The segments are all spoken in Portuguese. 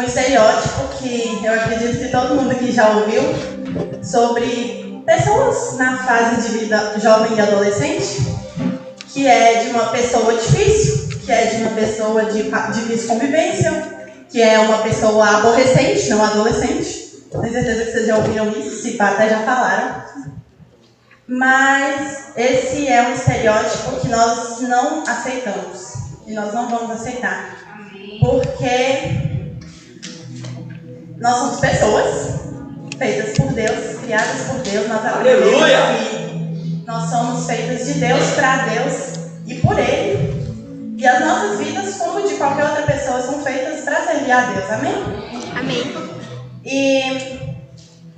um estereótipo que eu acredito que todo mundo aqui já ouviu sobre pessoas na fase de vida jovem e adolescente, que é de uma pessoa difícil, que é de uma pessoa de difícil convivência, que é uma pessoa aborrecente, não adolescente. Tenho certeza que vocês já ouviram isso, se pá, até já falaram. Mas esse é um estereótipo que nós não aceitamos. E nós não vamos aceitar. Porque nós somos pessoas feitas por Deus, criadas por Deus. Nós aprendemos que nós somos feitas de Deus, para Deus e por Ele. E as nossas vidas, como de qualquer outra pessoa, são feitas para servir a Deus. Amém? Amém. E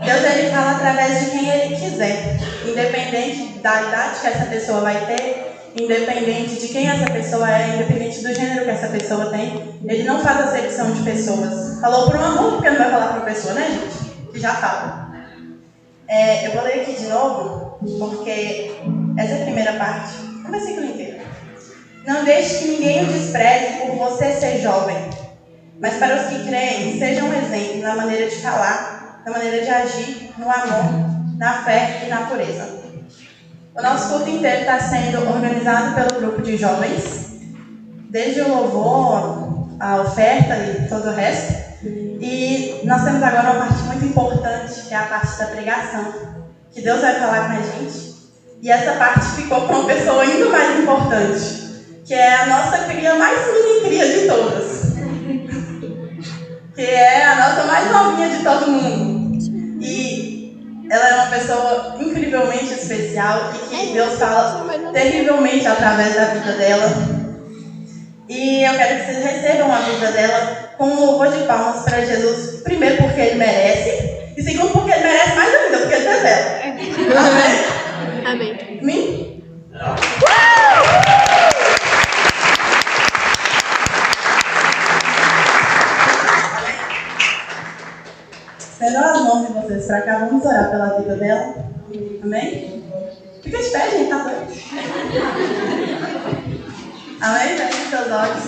Deus, Ele fala através de quem Ele quiser. Independente da idade que essa pessoa vai ter, independente de quem essa pessoa é, independente do gênero que essa pessoa tem, Ele não faz acepção de pessoas. Falou por um amor, porque não vai falar para uma pessoa, né, gente? Que já fala. Eu vou ler aqui de novo, porque essa é a primeira parte. Um versículo inteiro. Não deixe que ninguém o despreze por você ser jovem, mas para os que creem, seja um exemplo na maneira de falar, na maneira de agir, no amor, na fé e na pureza. O nosso culto inteiro está sendo organizado pelo grupo de jovens, desde o louvor, a oferta e todo o resto. E nós temos agora uma parte muito importante, que é a parte da pregação, que Deus vai falar com a gente. E essa parte ficou para uma pessoa ainda mais importante, que é a nossa cria mais mini cria de todas. Que é a nossa mais novinha de todo mundo. E ela é uma pessoa incrivelmente especial e que Deus fala terrivelmente através da vida dela. E eu quero que vocês recebam a vida dela com um louvor de palmas para Jesus. Primeiro porque Ele merece. E segundo porque Ele merece mais ainda, porque Ele é dela. Amém? Amém. Amém? Melhor as mãos de vocês pra cá, vamos orar pela vida dela. Amém? Fica de pé, gente, tá doido? Amém? Feche seus olhos.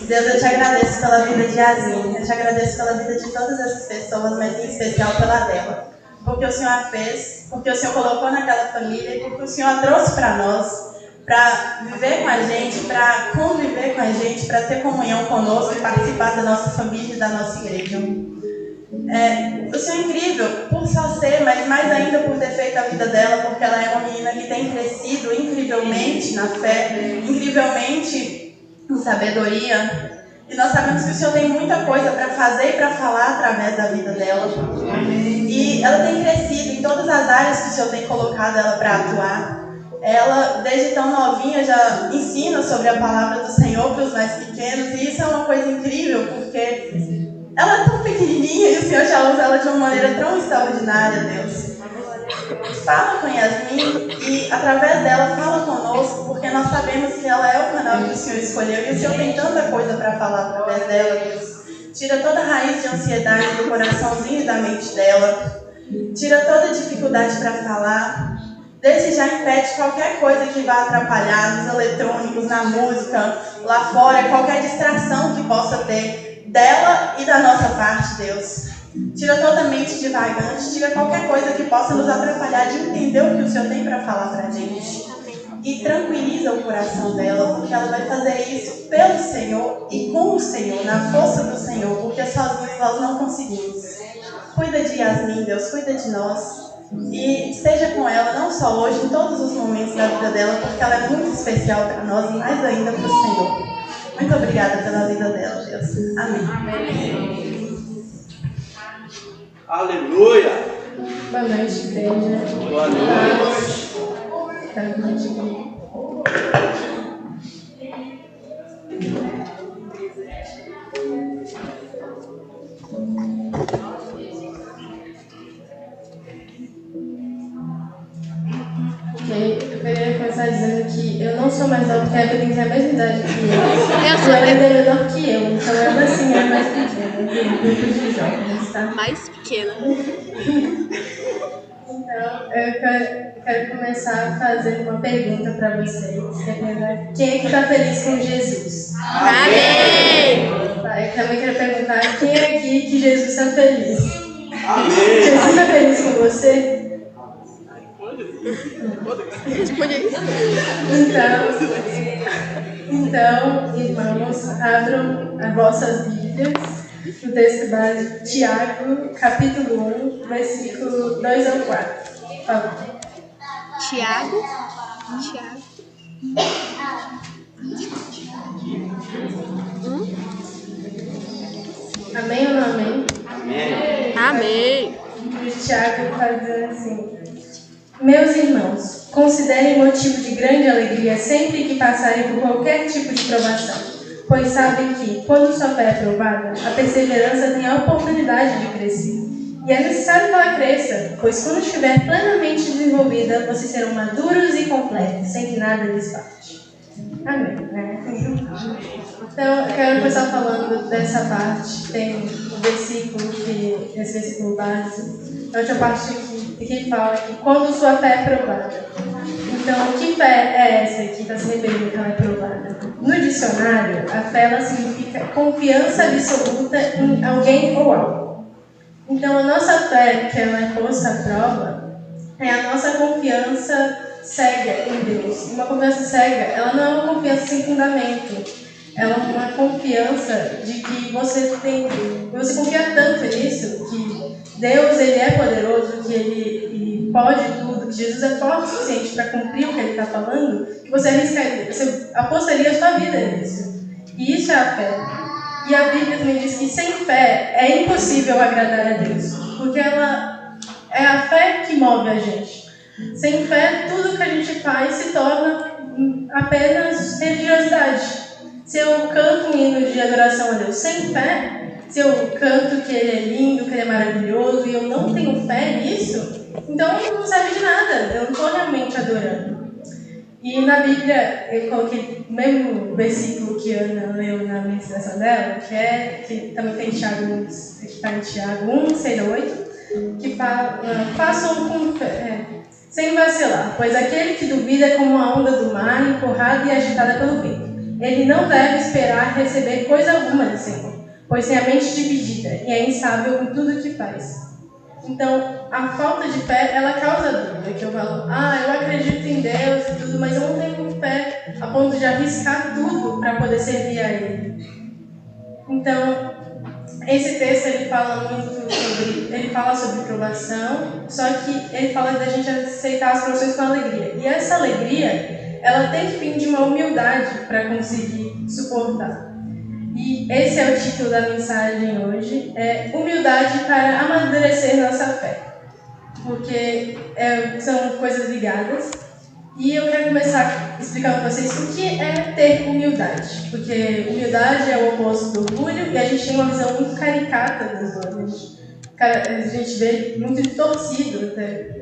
Deus, eu te agradeço pela vida de Yasmin. Eu te agradeço pela vida de todas essas pessoas, mas em especial pela dela. Porque o Senhor a fez, porque o Senhor colocou naquela família e porque o Senhor a trouxe para nós, para viver com a gente, para conviver com a gente, para ter comunhão conosco e participar da nossa família e da nossa igreja. O Senhor é incrível por só ser, mas mais ainda por ter feito a vida dela, porque ela é uma menina que tem crescido incrivelmente na fé, incrivelmente em sabedoria. E nós sabemos que o Senhor tem muita coisa para fazer e para falar através da vida dela. E ela tem crescido em todas as áreas que o Senhor tem colocado ela para atuar. Ela, desde tão novinha, já ensina sobre a palavra do Senhor para os mais pequenos. E isso é uma coisa incrível, porque ela é tão pequenininha e o Senhor já usa ela de uma maneira tão extraordinária, Deus. Fala com Yasmin e, através dela, fala conosco, porque nós sabemos que ela é o canal que o Senhor escolheu e o Senhor tem tanta coisa para falar através dela, Deus. Tira toda a raiz de ansiedade do coraçãozinho e da mente dela. Tira toda a dificuldade para falar. Desde já impede qualquer coisa que vá atrapalhar nos eletrônicos, na música, lá fora, qualquer distração que possa ter dela e da nossa parte, Deus. Tira toda a mente divagante, tira qualquer coisa que possa nos atrapalhar de entender o que o Senhor tem para falar para a gente. E tranquiliza o coração dela, porque ela vai fazer isso pelo Senhor e com o Senhor, na força do Senhor, porque sozinhos nós não conseguimos. Cuida de Yasmin, Deus, cuida de nós. E esteja com ela, não só hoje, em todos os momentos da vida dela, porque ela é muito especial para nós e mais ainda para o Senhor. Muito obrigada pela vida dela, Deus. Amém. Amém. Aleluia. Boa noite, igreja. Boa noite. Quero que a gente... Eu queria começar dizendo que eu não sou mais nova que a Evelyn, tem a mesma idade que eu. Eu sou ela ainda é menor que eu, então ela assim é mais pequena, tem um grupo de jovens, tá? Mais pequena. Então, eu quero começar fazendo uma pergunta para vocês. Quem é que está feliz com Jesus? Amém! Tá, eu quero também quero perguntar, quem é aqui que Jesus está feliz? Amém. Jesus está feliz com você? Responde aí. Então, irmãos, abram as vossas Bíblias no texto base, Tiago, capítulo 1, versículo 2 ao 4. Por favor. Tiago. Amém ou não amém? Amém. Amém. E Tiago está dizendo assim: Meus irmãos, considerem motivo de grande alegria sempre que passarem por qualquer tipo de provação, pois sabem que, quando sua fé é provada, a perseverança tem a oportunidade de crescer. E é necessário que ela cresça, pois quando estiver plenamente desenvolvida, vocês serão maduros e completos, sem que nada lhes falte. Amém, né? Então, eu quero começar falando dessa parte. Tem um versículo esse versículo base, a última parte que fala que quando sua fé é provada. Então, que fé é essa que está se referindo que ela é provada? No dicionário, a fé ela significa confiança absoluta em alguém ou algo. Então, a nossa fé, que ela é posta à prova, é a nossa confiança cega em Deus. Uma confiança cega, ela não é uma confiança sem fundamento. Ela é uma confiança de que você confia tanto nisso, que Deus ele é poderoso, que ele pode tudo, que Jesus é forte o suficiente para cumprir o que ele está falando, que você apostaria a sua vida nisso. E isso é a fé. E a Bíblia também diz que sem fé é impossível agradar a Deus, porque ela é a fé que move a gente. Sem fé, tudo que a gente faz se torna apenas religiosidade. Se eu canto um hino de adoração a Deus sem fé, se eu canto que Ele é lindo, que Ele é maravilhoso, e eu não tenho fé nisso, então não serve de nada, eu não estou realmente adorando. E na Bíblia, eu coloquei o mesmo versículo que a Ana leu na ministração dela, que também tem Tiago, que está em Tiago 1, 6 a 8, que fala, façam com fé, sem vacilar, pois aquele que duvida é como a onda do mar, empurrada e agitada pelo vento. Ele não deve esperar receber coisa alguma do Senhor, pois tem a mente dividida e é instável em tudo o que faz. Então, a falta de fé, ela causa dúvida, que eu falo, eu acredito em Deus e tudo, mas eu não tenho fé a ponto de arriscar tudo para poder servir a Ele. Então, esse texto, ele fala sobre provação, só que ele fala da gente aceitar as provações com alegria. E essa alegria, ela tem que vir de uma humildade para conseguir suportar. E esse é o título da mensagem hoje, é Humildade para amadurecer nossa fé. Porque são coisas ligadas. E eu quero começar explicando para vocês o que é ter humildade. Porque humildade é o oposto do orgulho e a gente tem uma visão muito caricata das duas. A gente vê muito distorcido até.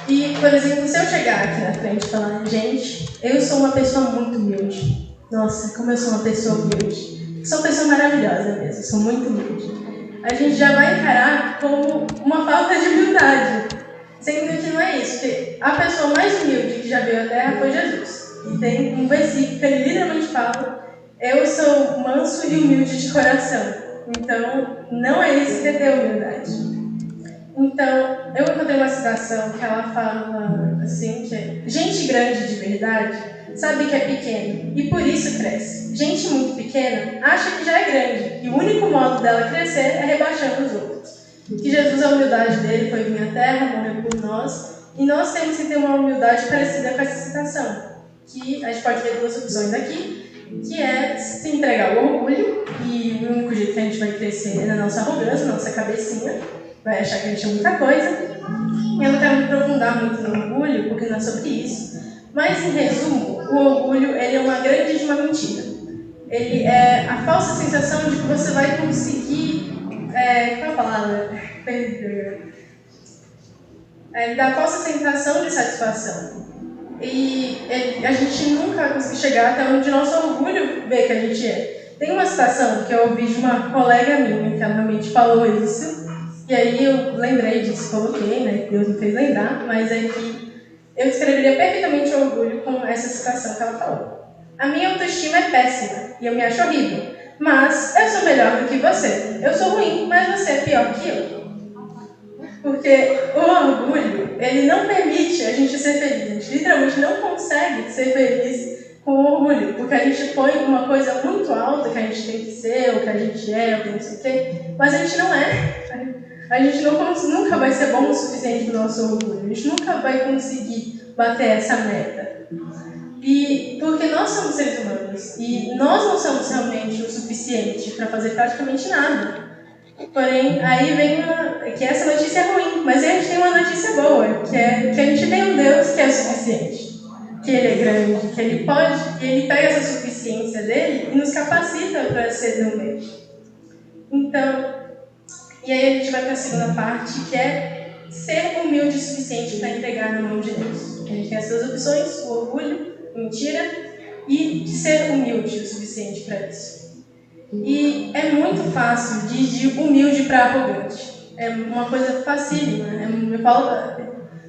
E, por exemplo, se eu chegar aqui na frente e falar, gente, eu sou uma pessoa muito humilde. Nossa, como eu sou uma pessoa humilde. Sou uma pessoa maravilhosa mesmo, sou muito humilde. A gente já vai encarar como uma falta de humildade. Sendo que não é isso, porque a pessoa mais humilde que já veio à Terra foi Jesus. E tem um versículo que ele literalmente fala, eu sou manso e humilde de coração. Então, não é isso que é ter humildade. Então, eu encontrei uma citação que ela fala assim, que é, gente grande de verdade sabe que é pequeno e por isso cresce. Gente muito pequena acha que já é grande e o único modo dela crescer é rebaixando os outros. Que Jesus, a humildade dele foi vir à Terra, morreu por nós, e nós temos que ter uma humildade parecida com essa citação, que a gente pode ver duas opções aqui, que é se entregar ao orgulho, e o único jeito que a gente vai crescer é na nossa arrogância, na nossa cabecinha, vai achar que a gente é muita coisa. Eu não quero me aprofundar muito no orgulho, porque não é sobre isso, mas em resumo, o orgulho ele é uma grande de uma mentira. Ele é a falsa sensação de que você vai conseguir, qual é a palavra? Da falsa sensação de satisfação. E a gente nunca vai conseguir chegar até onde nosso orgulho vê que a gente é. Tem uma citação que eu ouvi de uma colega minha, que ela realmente falou isso, e aí eu lembrei disso, coloquei, né, Deus me fez lembrar, mas é que eu descreveria perfeitamente o orgulho com essa citação que ela falou. A minha autoestima é péssima, e eu me acho horrível, Mas eu sou melhor do que você. Eu sou ruim, mas você é pior que eu. Porque o orgulho, ele não permite a gente ser feliz. A gente literalmente não consegue ser feliz com o orgulho. Porque a gente põe uma coisa muito alta que a gente tem que ser, ou que a gente é, ou que não sei o quê. Mas a gente não é. A gente nunca vai ser bom o suficiente para o nosso orgulho. A gente nunca vai conseguir bater essa meta. E porque nós somos seres humanos. E nós não somos realmente o suficiente para fazer praticamente nada. Porém, aí vem que essa notícia é ruim, mas aí a gente tem uma notícia boa, que é que a gente tem um Deus que é o suficiente, que Ele é grande, que Ele pode, e Ele pega essa suficiência dele e nos capacita para ser também. Então, e aí a gente vai para a segunda parte, que é ser humilde o suficiente para entregar na mão de Deus. A gente tem as duas opções, o orgulho, mentira, e ser humilde o suficiente para isso. E é muito fácil de humilde para arrogante. É uma coisa facílima, né? Eu falo,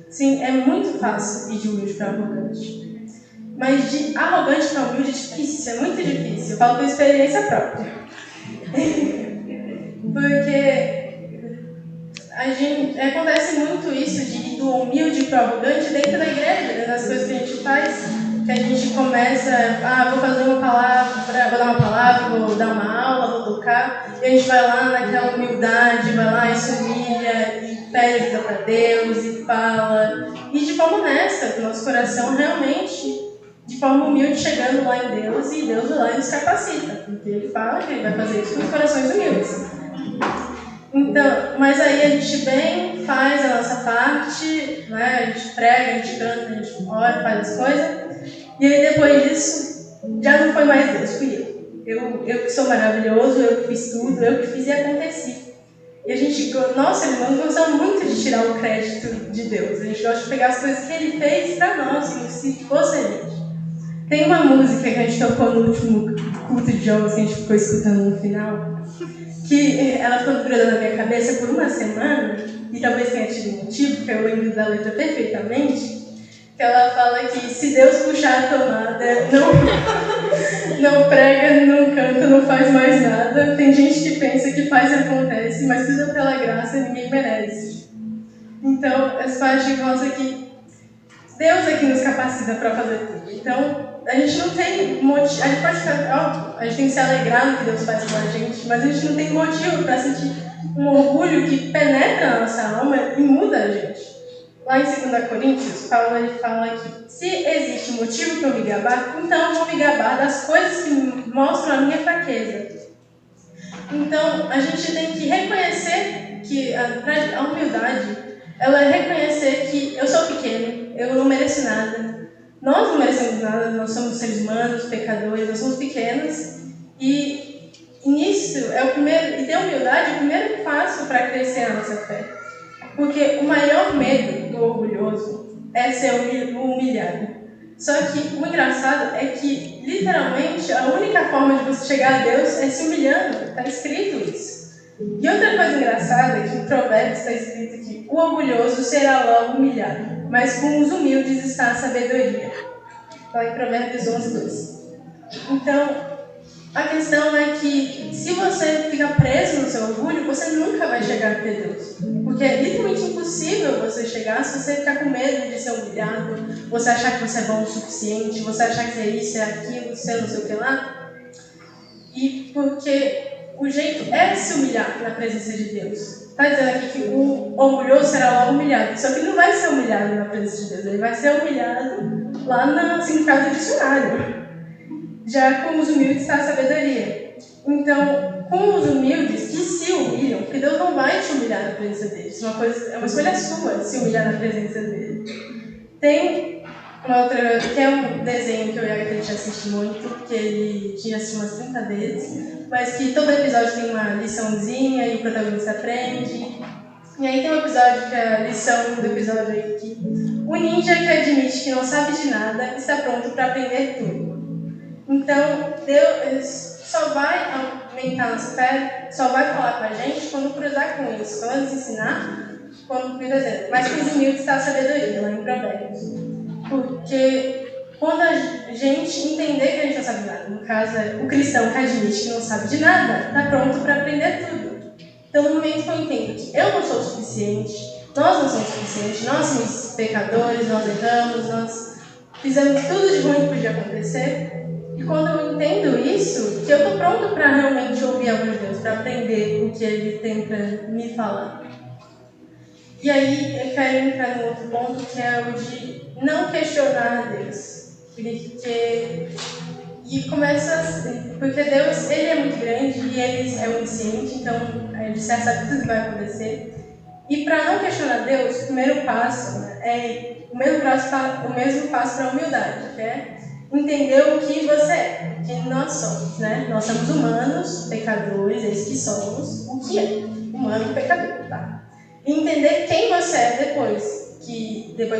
sim, é muito fácil ir de humilde para arrogante. Mas de arrogante para humilde é difícil, é muito difícil. Eu falo por experiência própria. Porque acontece muito isso de ir do humilde para arrogante dentro da igreja, né? Das coisas que a gente faz. Que a gente começa, vou fazer uma palavra, vou dar uma palavra, vou dar uma aula, vou tocar, e a gente vai lá naquela humildade, vai lá e se humilha, e pede ajuda para Deus, e fala, e de forma honesta, com o nosso coração realmente, de forma humilde, chegando lá em Deus, e Deus vai lá e nos capacita, porque Ele fala que Ele vai fazer isso com os corações humildes. Então, mas aí a gente vem, faz a nossa parte, né? A gente prega, a gente canta, a gente ora, faz as coisas. E aí depois disso, já não foi mais Deus, fui eu. Eu que sou maravilhoso, eu que fiz tudo, eu que fiz e aconteci. E a gente, nós irmãos, gostamos muito de tirar o crédito de Deus. A gente gosta de pegar as coisas que Ele fez para nós, como se fosse a gente. Tem uma música que a gente tocou no último culto de jovens que a gente ficou escutando no final, que ela ficou grudando na minha cabeça por uma semana, e talvez tenha tido motivo, porque eu lembro da letra perfeitamente, que ela fala que se Deus puxar a tomada, não prega, não canta, não faz mais nada. Tem gente que pensa que faz e acontece, mas tudo é pela graça e ninguém merece. Então, essa parte mostra que Deus é que nos capacita para fazer tudo. Então, a gente não tem motivo, a gente pode ficar, a gente tem que se alegrar no que Deus faz com a gente, mas a gente não tem motivo para sentir um orgulho que penetra na nossa alma e muda a gente. Lá em 2 Coríntios, Paulo ele fala que se existe motivo para eu me gabar, então eu vou me gabar das coisas que mostram a minha fraqueza. Então, a gente tem que reconhecer que a humildade, ela é reconhecer que eu sou pequeno, eu não mereço nada. Nós não merecemos nada, nós somos seres humanos, pecadores, nós somos pequenos. E nisso, e ter humildade é o primeiro passo para crescer a nossa fé. Porque o maior medo do orgulhoso é ser humilhado. Só que o engraçado é que, literalmente, a única forma de você chegar a Deus é se humilhando. Está escrito isso. E outra coisa engraçada é que em Provérbios está escrito que o orgulhoso será logo humilhado, mas com os humildes está a sabedoria. Está em Provérbios 11:2. Então, a questão é que se você ficar preso no seu orgulho, você nunca vai chegar até Deus. Porque é literalmente impossível você chegar se você ficar com medo de ser humilhado, você achar que você é bom o suficiente, você achar que é isso, é aquilo, você não sei o que lá. E porque o jeito é se humilhar na presença de Deus. Está dizendo aqui que o orgulhoso será logo humilhado. Só que ele não vai ser humilhado na presença de Deus, ele vai ser humilhado lá no significado do dicionário. Já com os humildes está a sabedoria. Então, com os humildes que se humilham, porque Deus não vai te humilhar na presença deles. É uma escolha sua se humilhar na presença dele. Tem uma outra, que é um desenho que eu e a gente assiste muito, que ele tinha assistido umas 30 vezes, mas que todo episódio tem uma liçãozinha e o protagonista aprende. E aí tem um episódio que a lição do episódio é que o ninja que admite que não sabe de nada está pronto para aprender tudo. Então, Deus só vai aumentar nossa fé, só vai falar com a gente quando cruzar com isso, quando nos ensinar, quando, por exemplo, mas com os humildes está a sabedoria, lá em Provérbios. Porque quando a gente entender que a gente não sabe nada, no caso, o cristão que admite que não sabe de nada, está pronto para aprender tudo. Então, no momento que eu entendo que eu não sou o suficiente, nós não somos suficientes, nós somos pecadores, nós erramos, nós fizemos tudo de ruim que podia acontecer. E quando eu entendo isso, que eu estou pronto para realmente ouvir a voz de Deus, para aprender o que Ele tem para me falar. E aí eu quero entrar no outro ponto, que é o de não questionar Deus. E começa assim, porque Deus, Ele é muito grande e Ele é onisciente, então Ele sabe tudo que vai acontecer. E para não questionar Deus, o primeiro passo é o mesmo passo para a humildade, que é entender o que você é, o que nós somos, né? Nós somos humanos, pecadores, esses que somos, o que é humano e pecador, tá? E entender quem você é depois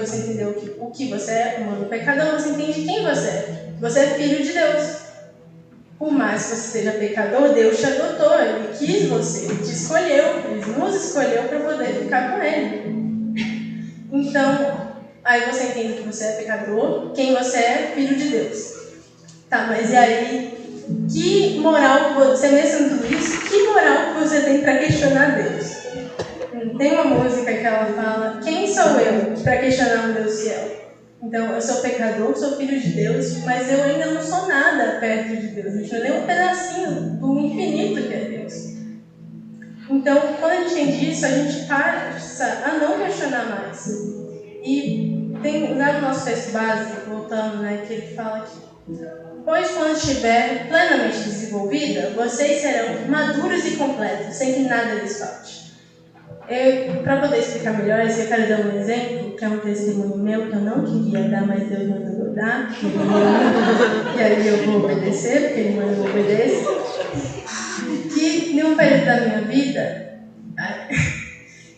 você entendeu o que você é, humano e pecador, você entende quem você é. Você é filho de Deus. Por mais que você seja pecador, Deus te adotou, Ele quis você, Ele te escolheu, Ele nos escolheu para poder ficar com Ele. Então, aí você entende que você é pecador, quem você é, filho de Deus. Tá, mas e aí, que moral, você mesmo tudo isso, que moral você tem para questionar Deus? Tem uma música que ela fala, quem sou eu para questionar um Deus fiel? Então, eu sou pecador, sou filho de Deus, mas eu ainda não sou nada perto de Deus. A gente não é nem um pedacinho do infinito que é Deus. Então, quando a gente entende isso, a gente passa a não questionar mais. E tem lá no nosso texto básico, voltando, né, que ele fala aqui: pois quando estiver plenamente desenvolvida, vocês serão maduros e completos, sem que nada lhes falte. Para poder explicar melhor, eu quero dar um exemplo, que é um testemunho meu, que eu não queria dar, mas Deus mandou eu dar. E aí eu vou obedecer, porque Ele mandou eu obedecer. Que em um período da minha vida,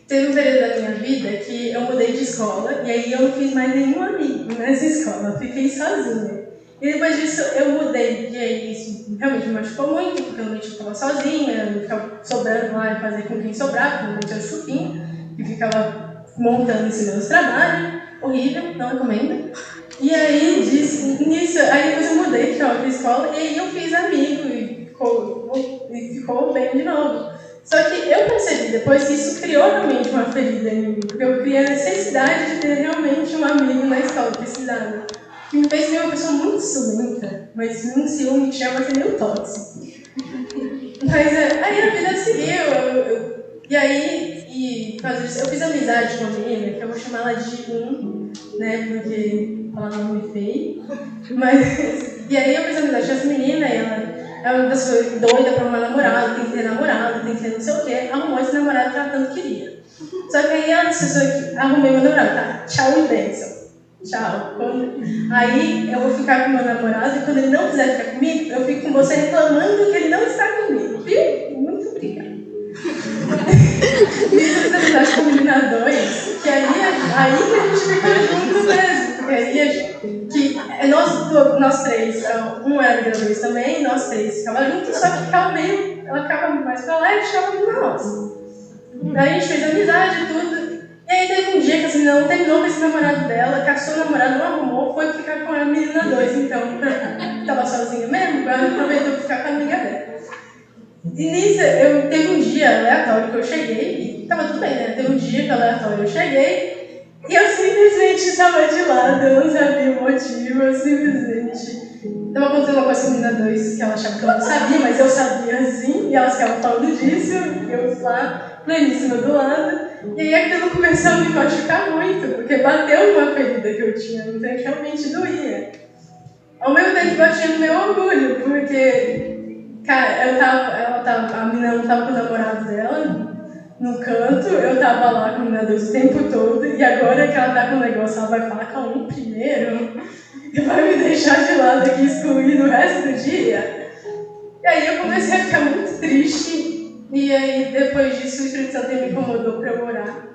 teve um período da minha vida que eu mudei de escola, e aí eu não fiz mais nenhum amigo nessa escola, eu fiquei sozinha. E depois disso eu mudei, e aí isso realmente me machucou muito, porque eu ficava sozinha, eu ficava sobrando lá e fazer com quem sobrava, porque eu não tinha chupinho, e ficava montando em cima dos trabalhos, horrível, não recomendo. E aí aí depois eu mudei para outra escola, e aí eu fiz amigo, e ficou bem de novo. Só que eu percebi depois que isso criou realmente uma ferida em mim, porque eu criei a necessidade de ter realmente um amigo na escola, precisava. Que me fez ser uma pessoa muito ciumenta, mas um ciúme que chama que meio tóxico. Mas aí a vida seguiu, e aí eu fiz amizade com a menina, que eu vou chamar ela de né, porque ela não me feio. E aí eu fiz amizade com essa menina, e ela é uma pessoa doida pra arrumar namorado, tem que ter namorado, tem que ter não sei o quê, arrumou esse namorado que ela tanto queria. Só que aí ela disse que arrumei meu namorado, tá, tchau e bênção. Tchau. Aí eu vou ficar com meu namorado e quando ele não quiser ficar comigo, eu fico com você reclamando que ele não está comigo. Viu? Muito obrigada. Isso é verdade com o menina 2, que aí que a gente fica juntos mesmo. Porque aí nós três, um era menina 2 também, nós três ficava juntos, só que ficava meio, ela ficava mais pra lá e ficava pra nós. Daí a gente fez amizade e tudo. E aí teve um dia que essa menina não terminou com esse namorado dela, caçou o namorado, não arrumou, foi ficar com a menina 2, então tava sozinha mesmo, ela aproveitou pra ficar com a amiga dela. E nisso, teve um dia aleatório que eu cheguei, e tava tudo bem, né? Teve um dia que aleatório eu cheguei, e eu simplesmente estava de lado, eu não sabia o motivo, eu simplesmente... Tava acontecendo uma coisa com a menina 2, que ela achava que eu não sabia, mas eu sabia assim, e elas ficavam falando disso, e eu lá, pleníssima do lado. E aí aquilo começou a me machucar muito, porque bateu numa ferida que eu tinha, então realmente doía. Ao mesmo tempo batia no meu orgulho, porque, cara, a menina não tava com o namorado dela no canto, eu tava lá com a menina 2 o tempo todo, e agora que ela tá com o negócio, ela vai falar com um primeiro, e vai me deixar de lado aqui, excluído o resto do dia. E aí eu comecei a ficar muito triste. E aí, depois disso, o Espírito Santo me incomodou para eu orar.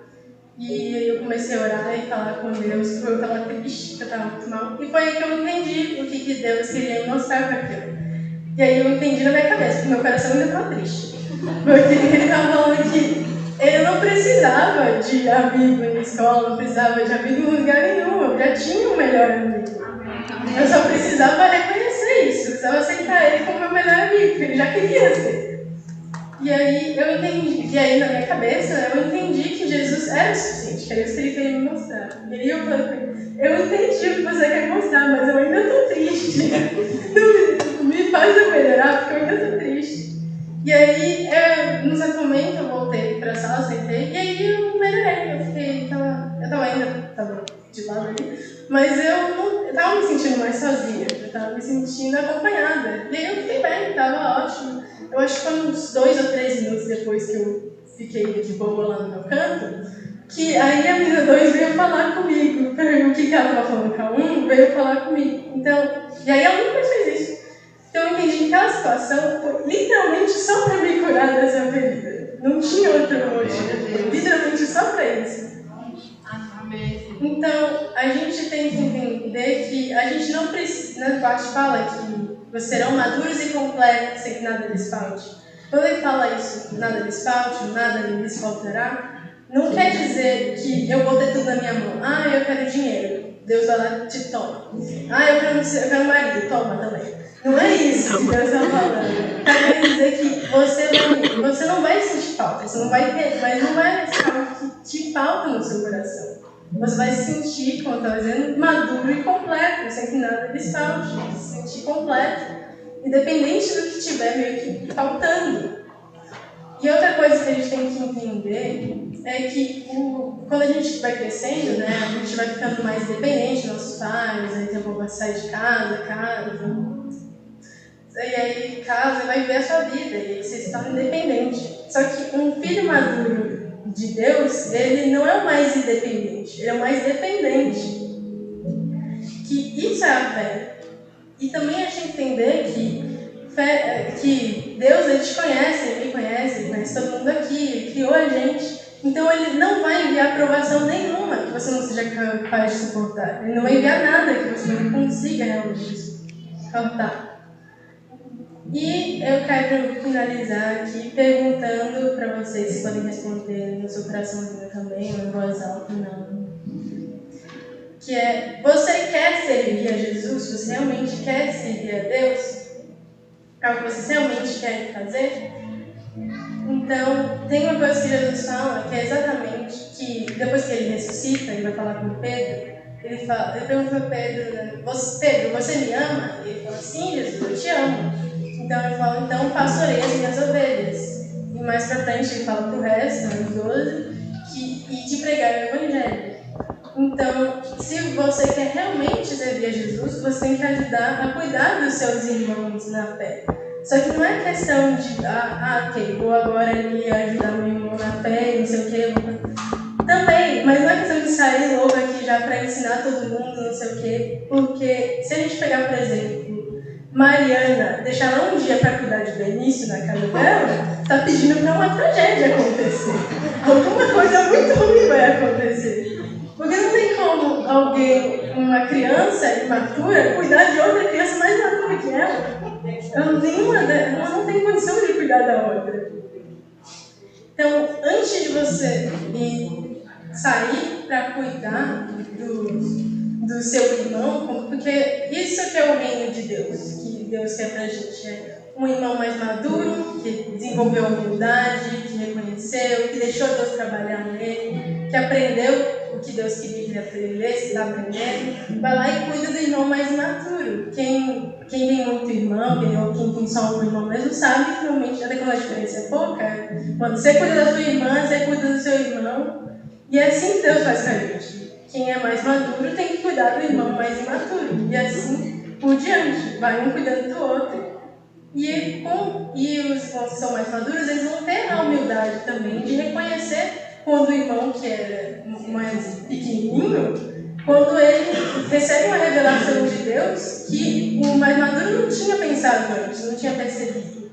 E aí eu comecei a orar e falar com Deus, porque eu estava triste, que eu estava muito mal. E foi aí que eu entendi o que Deus queria me mostrar com aquilo. E aí eu entendi na minha cabeça, porque meu coração ainda estava triste. Porque ele estava falando que eu não precisava de amigo na escola, não precisava de amigo em lugar nenhum. Eu já tinha um melhor amigo. Eu só precisava reconhecer isso, eu precisava aceitar ele como meu melhor amigo, porque ele já queria ser. E aí eu entendi, e aí na minha cabeça eu entendi que Jesus era o suficiente, que era isso que ele queria me mostrar. E aí eu falei, eu entendi o que você quer mostrar, mas eu ainda estou triste. Não me faz eu melhorar, porque eu ainda estou triste. E aí, no certo momento, eu voltei para a sala, sentei, e aí eu melhorei. Eu tava ainda de lado ali, mas eu tava me sentindo mais sozinha, eu tava me sentindo acompanhada. E aí eu fiquei bem, tava ótimo. Eu acho que foi uns 2 ou 3 minutos depois que eu fiquei de boa lá no meu canto, que aí a menina 2 veio falar comigo. O que ela tava falando com a 1 veio falar comigo. Então, e aí ela nunca fez isso. Então eu entendi que aquela situação foi literalmente só para me curar dessa ferida. Não tinha outro motivo. Foi literalmente só para isso. Então, a gente tem que entender que a gente não precisa... Na parte fala que vocês serão maduros e completos sem que nada lhes falte. Quando ele fala isso, nada lhes falte, nada lhes faltará, não quer dizer que eu vou ter tudo na minha mão. Ah, eu quero dinheiro. Deus vai lá e te toma. Ah, eu quero marido. Toma também. Não é isso que Deus está falando. Quer dizer que você não vai sentir falta, você não vai ter, mas não vai ser algo que te falta no seu coração. Você vai se sentir, como eu estava dizendo, maduro e completo, sem que nada lhes falte. Se sentir completo, independente do que estiver meio que faltando. E outra coisa que a gente tem que entender é que quando a gente vai crescendo, né, a gente vai ficando mais dependente dos nossos pais, aí tem pouco vai sair de casa. E aí casa vai viver a sua vida, e aí você se torna independente. Só que um filho maduro de Deus, ele não é o mais independente, ele é o mais dependente. Que isso é a fé. E também a gente entender que Deus, ele te conhece, ele me conhece, ele conhece todo mundo aqui, ele criou a gente. Então ele não vai enviar aprovação nenhuma que você não seja capaz de suportar. Ele não vai enviar nada que você não consiga realmente suportar. E eu quero finalizar aqui perguntando para vocês, se podem responder no seu coraçãozinho também, ou em voz alta, não. Que é, você quer servir a Jesus? Você realmente quer servir a Deus? É o que você realmente quer fazer? Então, tem uma coisa que Jesus fala, que é exatamente que depois que ele ressuscita, ele vai falar com Pedro, ele pergunta para Pedro, Pedro, você me ama? E ele fala, sim, Jesus, eu te amo. Então ele fala, então pastoreia as minhas ovelhas. E mais pra frente ele fala pro resto, nos 12, e te pregar o Evangelho. Então, se você quer realmente servir a Jesus, você tem que ajudar a cuidar dos seus irmãos na fé. Só que não é questão de, ok, vou agora ali ajudar meu irmão na fé, não sei o quê. Também, mas não é questão de sair logo aqui já para ensinar todo mundo, não sei o quê. Porque se a gente pegar, por exemplo, Mariana, deixar ela um dia para cuidar de Benício na casa dela, está pedindo para uma tragédia acontecer. Alguma coisa muito ruim vai acontecer. Porque não tem como uma criança imatura, cuidar de outra criança mais madura que ela. Ela não tem condição de cuidar da outra. Então, antes de você sair para cuidar do seu irmão, porque isso que é o reino de Deus, que Deus quer pra gente, é um irmão mais maduro, que desenvolveu a humildade, que reconheceu, que deixou Deus trabalhar nele, que aprendeu o que Deus queria que ele aprendesse, está aprendendo, vai lá e cuida do irmão mais maturo. Quem tem muito irmão, quem tem só um irmão mesmo, sabe que realmente, até quando a diferença é pouca, quando você cuida da sua irmã, você cuida do seu irmão, e é assim que Deus faz com a gente. Quem é mais maduro tem que cuidar do irmão mais imaturo. E assim por diante, vai um cuidando do outro. E os irmãos que são mais maduros, eles vão ter a humildade também de reconhecer quando o irmão que era mais pequenininho, quando ele recebe uma revelação de Deus que o mais maduro não tinha pensado antes, não tinha percebido.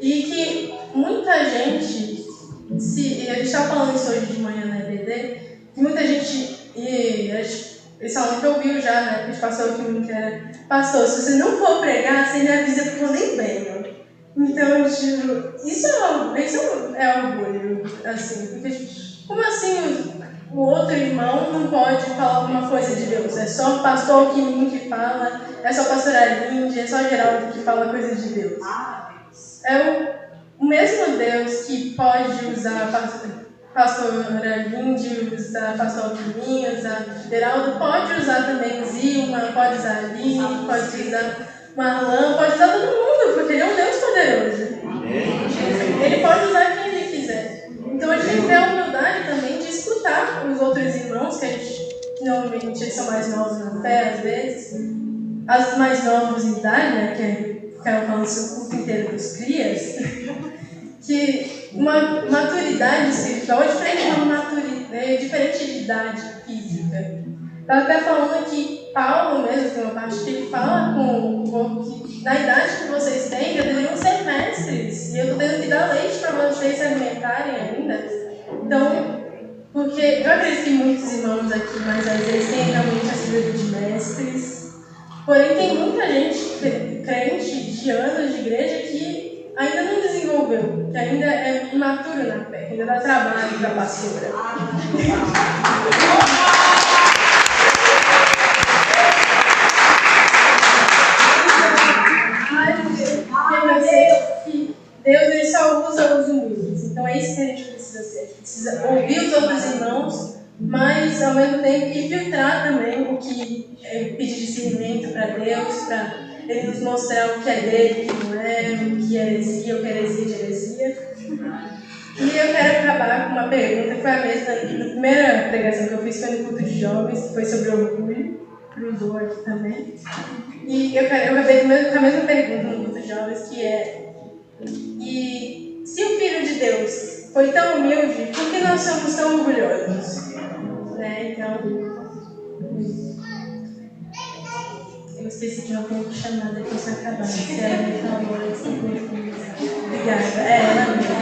E que muita gente, a gente estava falando isso hoje de manhã na EBD, muita gente, esse aluno que ouviu já, né, que a gente passou aqui muito, que era, pastor, se você não for pregar, você me avisa porque eu nem venho. Então, tipo, isso é orgulho, assim, porque, como assim o outro irmão não pode falar alguma coisa de Deus. É só o pastor Alquimin que fala, é só a pastora Aline, é só o Geraldo que fala coisa de Deus. É o mesmo Deus que pode usar a pastora Aline, usar a pastor Alquimin, usar o Geraldo, pode usar também Zilma, pode usar a Aline, pode usar Marlã, pode usar todo mundo, porque ele é um Deus poderoso. Ele pode usar quem ele quiser. Então a gente tem que ter a humildade também de escutar os outros irmãos, que a gente normalmente eles são mais novos na fé, às vezes. As mais novos em idade, né, que ficaram falando o culto inteiro dos crias, que uma maturidade espiritual é diferente de idade física. Estava até falando que Paulo mesmo tem uma parte que ele fala com o povo que na idade que vocês têm, já deveriam ser mestres. E eu estou tendo que dar leite para vocês se alimentarem ainda. Então, porque eu acredito que muitos irmãos aqui, mas às vezes têm realmente a figura de mestres. Porém, tem muita gente crente de anos de igreja que ainda não desenvolveu, que ainda é imaturo na fé, que ainda dá trabalho para a pastora. Deus ele só usa os humildes. Então é isso que a gente precisa ser. A gente precisa ouvir os outros irmãos, mas ao mesmo tempo que filtrar também o que é pedir discernimento para Deus, para Ele nos mostrar o que é dele, o que não é, o que é heresia, o que é heresia de heresia. E eu quero acabar com uma pergunta que foi a mesma na primeira pregação que eu fiz, foi no culto de jovens, que foi sobre orgulho, para os dois também. E eu acabei com a mesma pergunta no culto de jovens, que é: e se o Filho de Deus foi tão humilde, por que nós somos tão orgulhosos? Né? Então, eu esqueci que eu tenho que chamar depois para acabar. Se ela me falou, eu estou muito obrigada. Ela mesmo.